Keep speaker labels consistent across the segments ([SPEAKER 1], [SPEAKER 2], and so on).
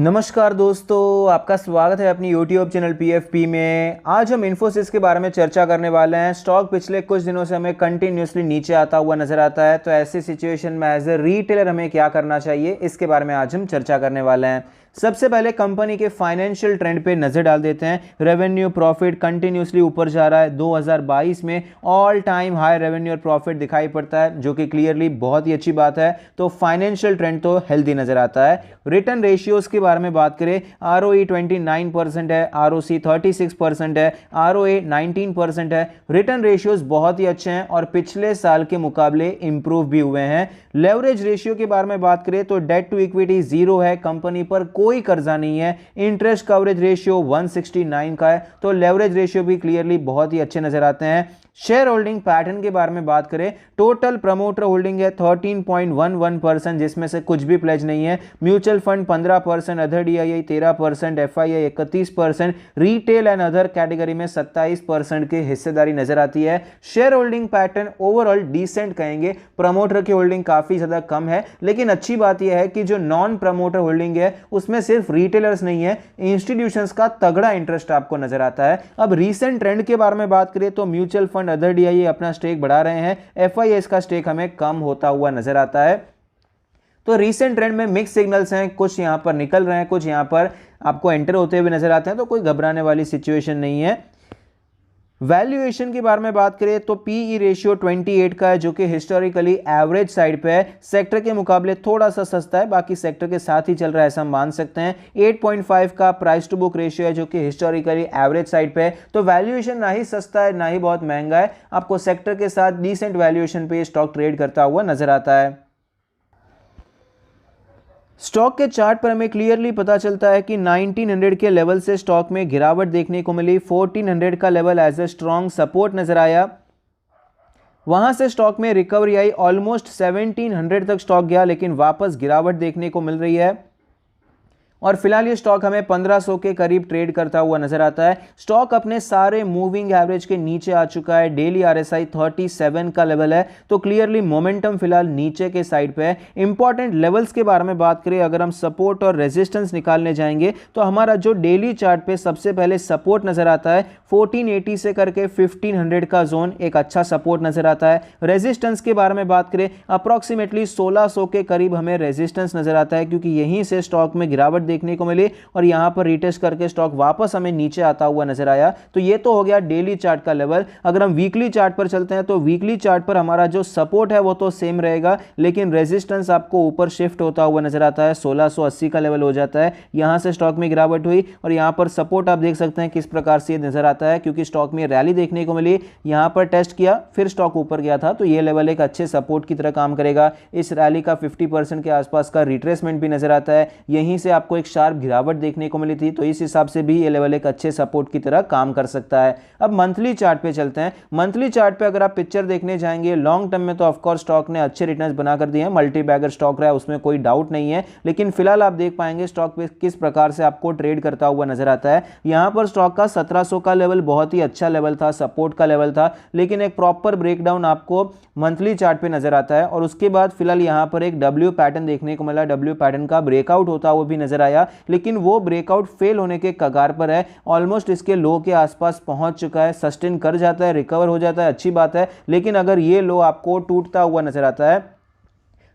[SPEAKER 1] नमस्कार दोस्तों, आपका स्वागत है अपनी यूट्यूब चैनल पीएफपी में। आज हम इन्फोसिस के बारे में चर्चा करने वाले हैं। स्टॉक पिछले कुछ दिनों से हमें कंटिन्यूसली नीचे आता हुआ नजर आता है, तो ऐसी सिचुएशन में एज ए रिटेलर हमें क्या करना चाहिए, इसके बारे में आज हम चर्चा करने वाले हैं। सबसे पहले कंपनी के फाइनेंशियल ट्रेंड पे नजर डाल देते हैं। रेवेन्यू प्रॉफिट कंटिन्यूसली ऊपर जा रहा है। 2022 में ऑल टाइम हाई रेवेन्यू और प्रॉफिट दिखाई पड़ता है, जो कि क्लियरली बहुत ही अच्छी बात है। तो फाइनेंशियल ट्रेंड तो हेल्दी नजर आता है। रिटर्न रेशियोज के बारे में बात करें, ROE 29% है, ROC 36% है, ROA 19% है। रिटर्न रेशियोज बहुत ही अच्छे हैं और पिछले साल के मुकाबले इंप्रूव भी हुए हैं। लेवरेज रेशियो के बारे में बात करें तो डेट टू इक्विटी 0 है, कंपनी पर कोई कर्जा नहीं है। इंटरेस्ट कवरेज रेशियो 169 का है, तो लेवरेज रेशियो भी क्लियरली बहुत ही अच्छे नजर आते हैं। शेयर होल्डिंग पैटर्न के बारे में बात करें, टोटल प्रमोटर होल्डिंग है 13.11%, जिसमें से कुछ भी प्लेज नहीं है। Mutual fund 15%, other DII 13%, FII 31%, retail and other category में 27% की हिस्सेदारी नजर आती है। Share holding pattern overall decent कहेंगे। प्रमोटर की होल्डिंग काफी ज्यादा कम है, लेकिन अच्छी बात यह है कि जो नॉन प्रमोटर होल्डिंग है उसमें सिर्फ रिटेलर्स नहीं है, इंस्टीट्यूशंस का तगड़ा इंटरेस्ट आपको नजर आता है। अब रीसेंट ट्रेंड के बारे में बात करें तो म्यूचुअल फंड, अदर DII अपना स्टेक बढ़ा रहे हैं। FIS का स्टेक हमें कम होता हुआ नजर आता है। तो रीसेंट ट्रेंड में मिक्स सिग्नल्स हैं, कुछ यहां पर निकल रहे हैं, कुछ यहां पर आपको एंटर होते हुए नजर आते हैं, तो कोई घबराने वाली सिचुएशन नहीं है। वैल्यूएशन के बारे में बात करें तो PE रेशियो 28 का है, जो कि हिस्टोरिकली एवरेज साइड पे है। सेक्टर के मुकाबले थोड़ा सा सस्ता है, बाकी सेक्टर के साथ ही चल रहा है ऐसा हम मान सकते हैं। 8.5 का प्राइस टू बुक रेशियो है, जो कि हिस्टोरिकली एवरेज साइड पे है। तो वैल्यूएशन ना ही सस्ता है ना ही बहुत महंगा है, आपको सेक्टर के साथ डिसेंट वैल्यूएशन पे स्टॉक ट्रेड करता हुआ नजर आता है। स्टॉक के चार्ट पर हमें क्लियरली पता चलता है कि 1900 के लेवल से स्टॉक में गिरावट देखने को मिली। 1400 का level as a strong support नजर आया, वहां से स्टॉक में रिकवरी आई। ऑलमोस्ट 1700 तक स्टॉक गया, लेकिन वापस गिरावट देखने को मिल रही है और फिलहाल ये स्टॉक हमें 1500 के करीब ट्रेड करता हुआ नजर आता है। स्टॉक अपने सारे मूविंग एवरेज के नीचे आ चुका है। डेली RSI 37 का लेवल है, तो क्लियरली मोमेंटम फिलहाल नीचे के साइड पे है। इंपॉर्टेंट लेवल्स के बारे में बात करें, अगर हम सपोर्ट और रेजिस्टेंस निकालने जाएंगे तो हमारा जो डेली चार्ट पे सबसे पहले सपोर्ट नजर आता है 1480 से करके 1500 का जोन एक अच्छा सपोर्ट नजर आता है। रेजिस्टेंस के बारे में बात करें, अप्रोक्सीमेटली 1600 के करीब हमें रेजिस्टेंस नजर आता है, क्योंकि यहीं से स्टॉक में गिरावट देखने को मिली और यहां पर रिटेस्ट करके स्टॉक वापस हमें नीचे आता हुआ नजर आया। तो ये तो हो गया डेली चार्ट का लेवल। अगर हम वीकली चार्ट पर चलते हैं तो वीकली चार्ट पर हमारा जो सपोर्ट है वो तो सेम रहेगा, लेकिन रेजिस्टेंस आपको ऊपर शिफ्ट होता हुआ नजर आता है। 1680 का लेवल हो जाता है, यहां से स्टॉक में गिरावट हुई और यहां पर सपोर्ट आप देख सकते हैं किस प्रकार से नजर आता है, क्योंकि स्टॉक में रैली देखने को मिली, यहां पर टेस्ट किया, फिर स्टॉक ऊपर गया था। तो ये लेवल एक अच्छे सपोर्ट की तरह काम करेगा। इस रैली का 50% के आसपास का रिट्रेसमेंट भी नजर आता है, यहीं से आपको एक शार्प गिरावट देखने को मिली थी, तो इस हिसाब से भी ये लेवल एक अच्छे सपोर्ट की तरह काम कर सकता है। अब मंथली चार्ट पे चलते हैं। मंथली चार्ट पे अगर आप पिक्चर देखने जाएंगे लॉन्ग टर्म में, तो ऑफ कोर्स स्टॉक ने अच्छे रिटर्न्स बनाकर दिए हैं। मल्टी बैगर स्टॉक रहा है, उसमें कोई डाउट नहीं है, लेकिन फिलहाल आप देख पाएंगे स्टॉक पे किस प्रकार से आपको ट्रेड करता हुआ नजर आता है। यहां पर स्टॉक का 1700 का लेवल बहुत ही अच्छा लेवल था, सपोर्ट का लेवल था, लेकिन एक प्रॉपर ब्रेकडाउन आपको मंथली चार्ट पे नजर आता है। और उसके बाद फिलहाल यहां पर एक W पैटर्न देखने को मिला, W पैटर्न का ब्रेकआउट होता हुआ भी नजर आया, लेकिन वो ब्रेकआउट फेल होने के कगार पर है। ऑलमोस्ट इसके लो के आसपास पहुंच चुका है, सस्टेन कर जाता है, रिकवर हो जाता है, अच्छी बात है, लेकिन अगर ये लो आपको टूटता हुआ नजर आता है,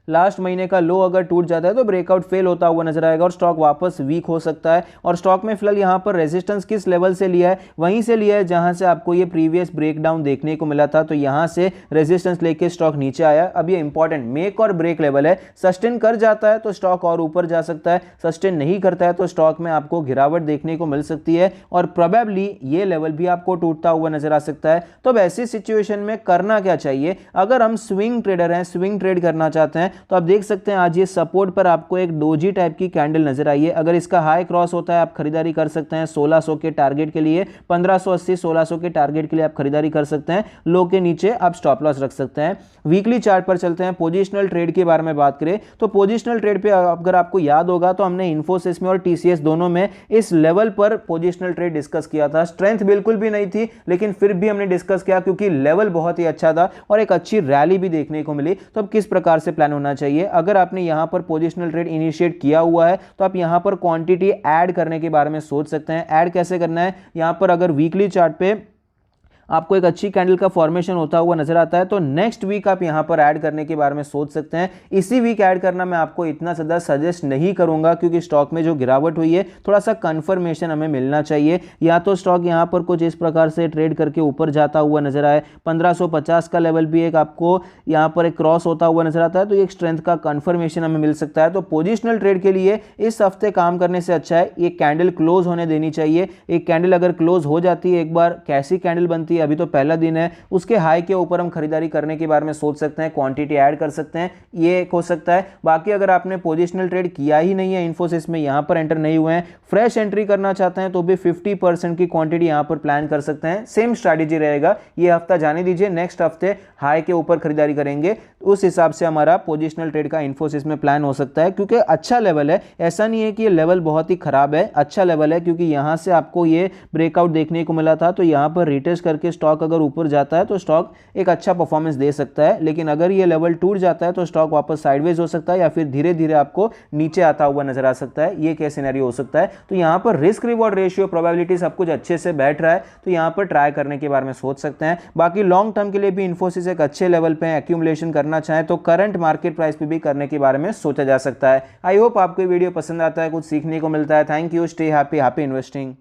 [SPEAKER 1] लास्ट महीने का लो अगर टूट जाता है, तो ब्रेकआउट फेल होता हुआ नजर आएगा और स्टॉक वापस वीक हो सकता है। और स्टॉक में फिलहाल यहां पर रेजिस्टेंस किस लेवल से लिया है, वहीं से लिया है जहां से आपको ये प्रीवियस ब्रेकडाउन देखने को मिला था, तो यहां से रेजिस्टेंस लेके स्टॉक नीचे आया। अब ये इंपॉर्टेंट मेक और ब्रेक लेवल है, सस्टेन कर जाता है तो स्टॉक और ऊपर जा सकता है, सस्टेन नहीं करता है तो स्टॉक में आपको गिरावट देखने को मिल सकती है और प्रोबेबली ये लेवल भी आपको टूटता हुआ नजर आ सकता है। तो अब ऐसी सिचुएशन में करना क्या चाहिए? अगर हम स्विंग ट्रेडर हैं, स्विंग ट्रेड करना चाहते हैं, तो आप देख सकते हैं आज ये सपोर्ट पर आपको एक डोजी टाइप की कैंडल नजर आई है। अगर इसका हाई क्रॉस होता है आप खरीदारी कर सकते हैं 1600 के टारगेट के लिए, 1580 1600 के टारगेट के लिए आप खरीदारी कर सकते हैं। लो के नीचे आप स्टॉप लॉस रख सकते हैं। वीकली चार्ट पर चलते हैं। पोजिशनल ट्रेड के बारे में बात करें तो पोजिशनल ट्रेड पे अगर आपको याद होगा तो हमने इन्फोसिस में और TCS दोनों में इस लेवल पर पोजिशनल ट्रेड डिस्कस किया था। स्ट्रेंथ बिल्कुल भी नहीं थी, लेकिन फिर भी हमने डिस्कस किया क्योंकि लेवल बहुत ही अच्छा था और एक अच्छी रैली भी देखने को मिली। तो अब किस प्रकार से प्लान होना करना चाहिए। अगर आपने यहाँ पर पोजिशनल ट्रेड इनिशिएट किया हुआ है तो आप यहाँ पर क्वांटिटी ऐड करने के बारे में सोच सकते हैं। ऐड कैसे करना है, यहाँ पर अगर वीकली चार्ट पे आपको एक अच्छी कैंडल का फॉर्मेशन होता हुआ नजर आता है तो नेक्स्ट वीक आप यहां पर ऐड करने के बारे में सोच सकते हैं। इसी वीक ऐड करना मैं आपको इतना ज़्यादा सजेस्ट नहीं करूंगा, क्योंकि स्टॉक में जो गिरावट हुई है थोड़ा सा कंफर्मेशन हमें मिलना चाहिए। या तो स्टॉक यहां पर कुछ इस प्रकार से ट्रेड करके ऊपर जाता हुआ नजर आए, 1550 का लेवल भी एक आपको यहां पर एक क्रॉस होता हुआ नजर आता है, तो एक स्ट्रेंथ का कंफर्मेशन हमें मिल सकता है। तो पोजिशनल ट्रेड के लिए इस हफ्ते काम करने से अच्छा है ये कैंडल क्लोज होने देनी चाहिए। एक कैंडल अगर क्लोज हो जाती है, एक बार कैसी कैंडल बनती है, अभी तो पहला दिन है, उसके हाई के ऊपर हम खरीदारी करने के बारे में सोच सकते हैं, क्वांटिटी ऐड कर सकते हैं, ये एक हो सकता है। बाकी अगर आपने पोजिशनल ट्रेड किया ही नहीं है इन्फोसिस में, यहां पर एंटर नहीं हुए हैं, फ्रेश एंट्री करना चाहते हैं तो भी 50% की क्वांटिटी यहां पर प्लान कर सकते हैं। सेम स्ट्रैटेजी रहेगा, ये हफ्ता जाने दीजिए, नेक्स्ट हफ्ते हाई के ऊपर खरीदारी करेंगे, उस हिसाब से हमारा पोजिशनल ट्रेड का इन्फोसिस में प्लान हो सकता है। क्योंकि अच्छा लेवल है, ऐसा नहीं है कि ये लेवल बहुत ही खराब है, अच्छा लेवल है, क्योंकि यहां से आपको ये ब्रेकआउट देखने को मिला था। तो यहां पर रिटेस्ट करके स्टॉक अगर ऊपर जाता है तो स्टॉक एक अच्छा परफॉर्मेंस दे सकता है, लेकिन अगर ये लेवल टूट जाता है तो स्टॉक वापस साइडवेज हो सकता है या फिर धीरे धीरे आपको नीचे आता हुआ नजर आ सकता है। ये क्या सिनेरियो हो सकता है। तो यहां पर रिस्क रिवॉर्ड रेशियो, प्रोबेबिलिटी सब कुछ अच्छे से बैठ रहा है, तो यहां पर ट्राई करने के बारे में सोच सकते हैं। बाकी लॉन्ग टर्म के लिए भी इन्फोसिस एक अच्छे लेवल पे एक्यूमुलेशन करना चाहे तो करंट मार्केट प्राइस पे भी करने के बारे में सोचा जा सकता है। आई होप आपको वीडियो पसंद आता है, कुछ सीखने को मिलता है। Thank you, stay happy, happy investing.